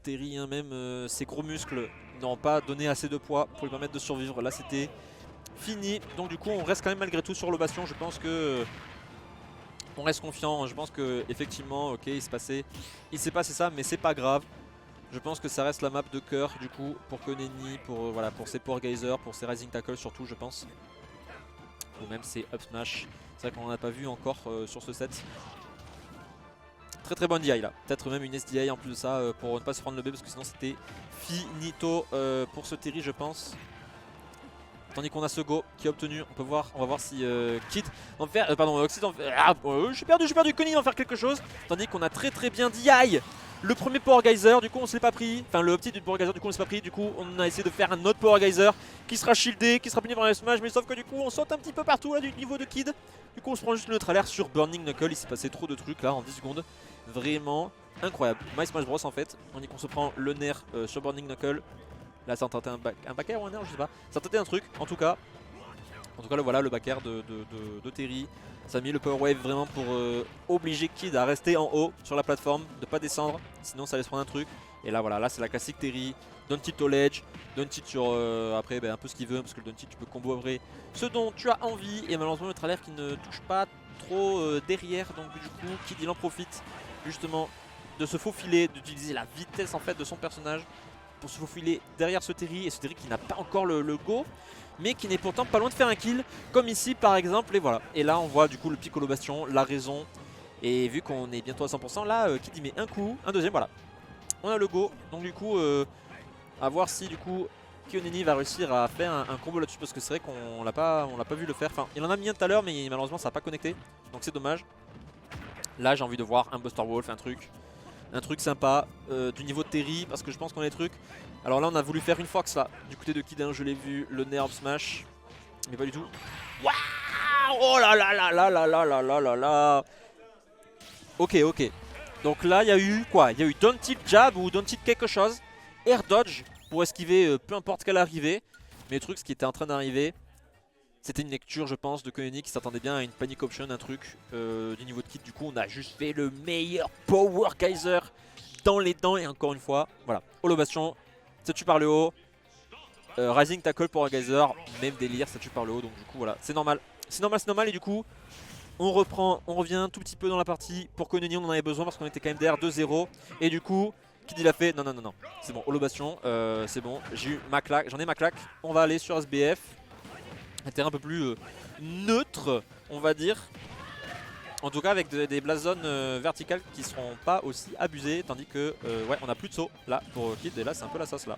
Terry, hein, même ses gros muscles n'ont pas donné assez de poids pour lui permettre de survivre. Là c'était fini, donc du coup on reste quand même malgré tout sur l'ovation. Je pense que on reste confiant, je pense que effectivement ok il s'est passé ça, mais c'est pas grave. Je pense que ça reste la map de cœur du coup pour Koneni, pour, voilà, pour ses Power Geyser, pour ses Rising Tackle surtout je pense. Ou même ses Up Smash, c'est vrai qu'on n'en a pas vu encore sur ce set. Très très bonne DI là, peut-être même une SDI en plus de ça pour ne pas se prendre le B parce que sinon c'était finito pour ce Terry je pense. Tandis qu'on a ce go qui est obtenu, on va voir si Kid en faire, pardon, Oxyd en faire, je suis perdu, Konini en faire quelque chose. Tandis qu'on a très très bien DI le premier Power Geyser, du coup on se l'est pas pris, enfin le petit du Power Geyser, du coup on s'est pas pris, du coup on a essayé de faire un autre Power Geyser qui sera shieldé, qui sera puni par un smash, mais sauf que du coup on saute un petit peu partout là du niveau de Kid. Du coup on se prend juste le neutre alert sur Burning Knuckle, il s'est passé trop de trucs là en 10 secondes, vraiment incroyable. My Smash Bros en fait, on dit qu'on se prend le nerf sur Burning Knuckle. Là ça a tenté un back air ou un nerf, je sais pas, ça a tenté un truc en tout cas. Voilà le back air de Terry. Ça a mis le power wave vraiment pour obliger Kid à rester en haut sur la plateforme, de pas descendre, sinon ça laisse prendre un truc. Et là voilà, là c'est la classique Terry, don't hit au ledge, don't hit sur après un peu ce qu'il veut, parce que le don't hit tu peux combo après ce dont tu as envie. Et malheureusement le trailer qui ne touche pas trop derrière, donc du coup Kid il en profite justement de se faufiler, d'utiliser la vitesse en fait de son personnage pour se faufiler derrière ce Terry, et ce Terry qui n'a pas encore le go, mais qui n'est pourtant pas loin de faire un kill, comme ici par exemple, et voilà. Et là on voit du coup le Piccolo Bastion, la raison, et vu qu'on est bientôt à 100%, là Kid y met un coup, un deuxième, voilà. On a le go, donc du coup, à voir si du coup Koneni va réussir à faire un combo là-dessus, parce que c'est vrai qu'on l'a pas vu le faire, enfin il en a mis un tout à l'heure, mais malheureusement ça n'a pas connecté, donc c'est dommage. Là j'ai envie de voir un Buster Wolf, un truc sympa du niveau de Terry, parce que je pense qu'on a des trucs. Alors là on a voulu faire une Fox là du côté de Kid, je l'ai vu, le nerf smash, mais pas du tout. Waouh, oh là là là là là là là là là là. Ok, donc là il y a eu quoi? Il y a eu don't hit jab ou don't hit quelque chose, air dodge pour esquiver peu importe quelle arrivée. Mais le truc, ce qui était en train d'arriver, c'était une lecture je pense de Koneni qui s'attendait bien à une panic option, un truc du niveau de Kid. Du coup on a juste fait le meilleur Power Geyser dans les dents, et encore une fois, voilà, Holo Bastion, ça tue par le haut, Rising Tackle pour un Geyser, même délire, ça tue par le haut, donc du coup voilà, c'est normal, et du coup, on revient un tout petit peu dans la partie. Pour Koneni on en avait besoin parce qu'on était quand même derrière 2-0, et du coup, Kid il a fait, non, c'est bon, Holo Bastion, c'est bon, j'ai eu ma claque, j'en ai ma claque, on va aller sur SBF, un terrain un peu plus neutre, on va dire. En tout cas avec des blast zones verticales qui seront pas aussi abusées, tandis que ouais, on a plus de saut là pour Kid, et là c'est un peu la sauce là.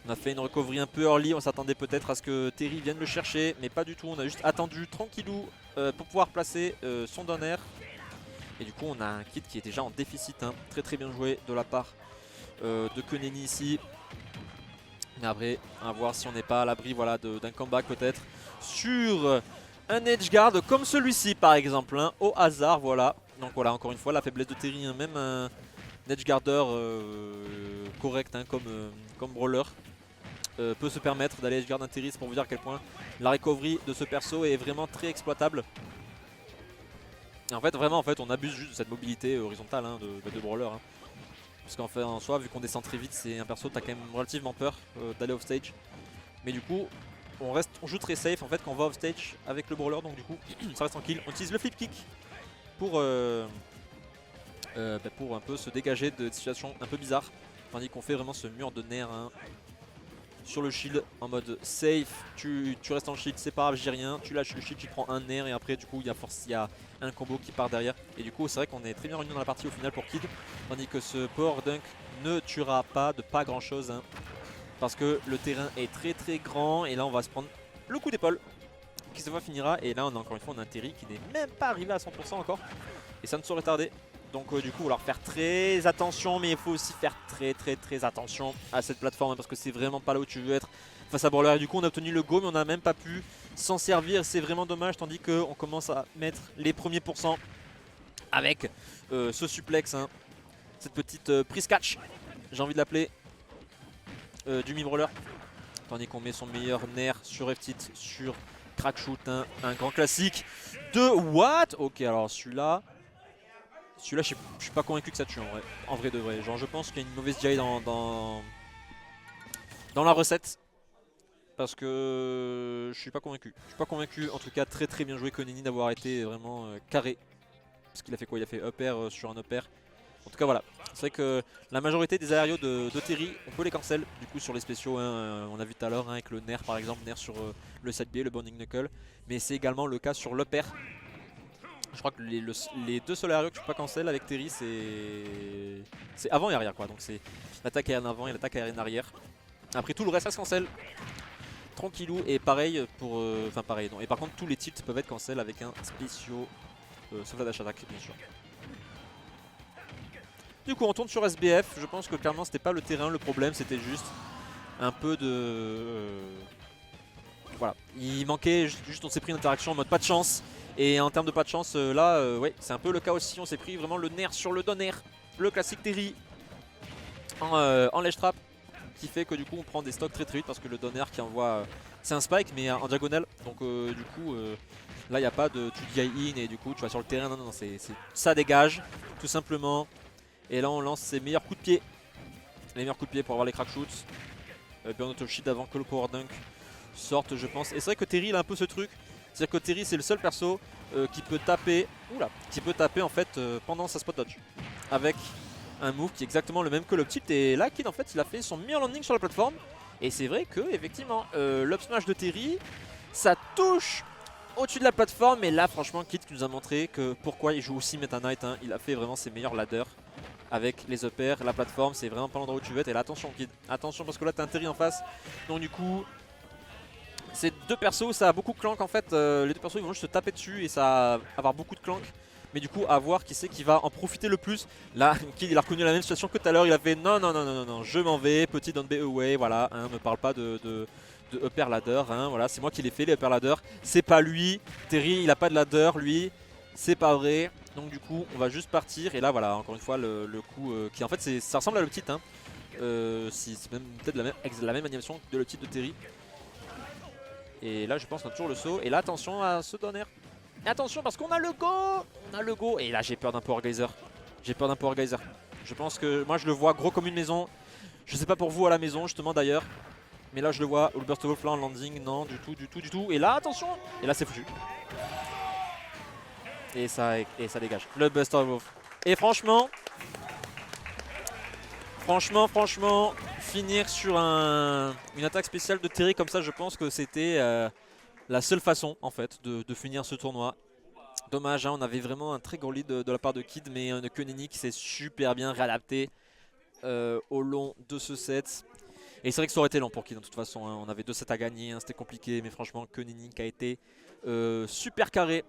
On a fait une recovery un peu early, on s'attendait peut-être à ce que Terry vienne le chercher, mais pas du tout, on a juste attendu tranquillou pour pouvoir placer son down air. Et du coup on a un Kid qui est déjà en déficit, hein. Très très bien joué de la part de Koneni ici. Mais après, à voir si on n'est pas à l'abri, voilà, d'un comeback peut-être sur un edge guard comme celui-ci par exemple, hein, au hasard, voilà. Donc voilà, encore une fois la faiblesse de Terry, hein, même un edge guarder correct, hein, comme brawler peut se permettre d'aller edge guard un Terry. C'est pour vous dire à quel point la recovery de ce perso est vraiment très exploitable. Et en fait vraiment on abuse juste de cette mobilité horizontale, hein, de brawler, hein. Parce qu'en fait en soi, vu qu'on descend très vite, c'est un perso t'as quand même relativement peur d'aller off stage. Mais du coup on joue très safe en fait quand on va off stage avec le brawler, donc du coup ça reste tranquille. On utilise le flip kick pour un peu se dégager de situations un peu bizarres. Tandis qu'on fait vraiment ce mur de nerfs, hein, sur le shield en mode safe. Tu restes en shield, c'est pas grave, j'ai rien. Tu lâches le shield, tu prends un nerf, et après du coup il y a un combo qui part derrière. Et du coup c'est vrai qu'on est très bien réunis dans la partie au final pour Kid. Tandis que ce Power Dunk ne tuera pas de pas grand chose, hein, parce que le terrain est très très grand. Et là on va se prendre le coup d'épaule qui cette fois finira. Et là on a encore une fois un Terry qui n'est même pas arrivé à 100% encore, et ça ne saurait tarder. Donc du coup, alors faire très attention, mais il faut aussi faire très attention à cette plateforme, hein, parce que c'est vraiment pas là où tu veux être face à Brawler. Et du coup on a obtenu le go, mais on n'a même pas pu s'en servir, c'est vraiment dommage. Tandis qu'on commence à mettre les premiers pourcents avec ce suplex, hein, cette petite prise catch, j'ai envie de l'appeler, du mi-brawler. Tandis qu'on met son meilleur nerf sur F-Tit, sur Crack Shoot, hein, un grand classique de what. Ok, alors celui-là, Celui-là, je suis pas convaincu que ça tue en vrai de vrai. Genre, je pense qu'il y a une mauvaise DI dans la recette. Parce que je suis pas convaincu. Je suis pas convaincu. En tout cas, très très bien joué Koneni d'avoir été vraiment carré. Parce qu'il a fait quoi? Il a fait upper sur un upper. En tout cas, voilà. C'est vrai que la majorité des aérios de Terry, on peut les cancel. Du coup, sur les spéciaux, hein, on a vu tout à l'heure hein, avec le Nair par exemple, Nair sur le side B, le Bounding Knuckle. Mais c'est également le cas sur l'upper. Je crois que les deux seuls aérios que tu peux pas cancel avec Terry, c'est avant et arrière quoi. Donc c'est l'attaque aérienne avant et l'attaque aérienne arrière. Après tout le reste ça se cancel. Tranquillou et pareil pour... Enfin pareil non. Et par contre tous les tilts peuvent être cancel avec un spéciaux sauvetage attaque bien sûr. Du coup on tourne sur SBF. Je pense que clairement c'était pas le terrain le problème. C'était juste un peu de... Voilà. Il manquait juste on s'est pris une interaction en mode pas de chance. Et en termes de pas de chance, là, ouais, c'est un peu le cas aussi. On s'est pris vraiment le nerf sur le donner. Le classique Terry en ledge trap. Qui fait que du coup on prend des stocks très très vite parce que le donner qui envoie... c'est un spike mais en diagonale. Donc du coup, là il n'y a pas de tu DI in et du coup tu vas sur le terrain. Non, non, non, ça dégage tout simplement. Et là on lance ses meilleurs coups de pied. Les meilleurs coups de pied pour avoir les crack shoots. Burn auto shield avant que le power dunk sorte je pense. Et c'est vrai que Terry il a un peu ce truc. C'est-à-dire que Terry c'est le seul perso qui peut taper, en fait pendant sa spot dodge. Avec un move qui est exactement le même que l'up tilt. Et là Kid en fait il a fait son meilleur landing sur la plateforme. Et c'est vrai que effectivement l'up smash de Terry ça touche au-dessus de la plateforme. Et là franchement Kid qui nous a montré que pourquoi il joue aussi Meta Knight hein. Il a fait vraiment ses meilleurs ladders avec les uppers, la plateforme c'est vraiment pas l'endroit où tu veux être. Et là attention Kid, attention parce que là t'as un Terry en face. Donc du coup ces deux persos ça a beaucoup de clank en fait, les deux persos ils vont juste se taper dessus et ça va avoir beaucoup de clank. Mais du coup à voir qui c'est qui va en profiter le plus. Là Kid il a reconnu la même situation que tout à l'heure, il a fait non non non non non non je m'en vais, petit down B away, voilà, hein, me parle pas de upper ladder, hein, voilà c'est moi qui l'ai fait les upper ladder, c'est pas lui, Terry il a pas de ladder lui, c'est pas vrai. Donc du coup on va juste partir et là voilà encore une fois le coup qui en fait ça ressemble à le petit hein. C'est même peut-être la même animation de le titre de Terry. Et là je pense qu'on a toujours le saut. Et là attention à ce donner. Et attention parce qu'on a le go. On a le go. Et là j'ai peur d'un power geyser. J'ai peur d'un power geyser. Je pense que moi je le vois gros comme une maison. Je sais pas pour vous à la maison justement d'ailleurs. Mais là je le vois. Burst of Wolf là en landing. Non du tout du tout du tout. Et là attention. Et là c'est foutu. Et ça dégage. Le Burst of Wolf. Et franchement, finir sur une attaque spéciale de Terry comme ça, je pense que c'était la seule façon en fait de finir ce tournoi. Dommage, hein, on avait vraiment un très gros lead de la part de Kid, mais Koneni qui s'est super bien réadapté au long de ce set. Et c'est vrai que ça aurait été long pour Kid de toute façon, hein. On avait 2 sets à gagner, hein, c'était compliqué, mais franchement Koneni qui a été super carré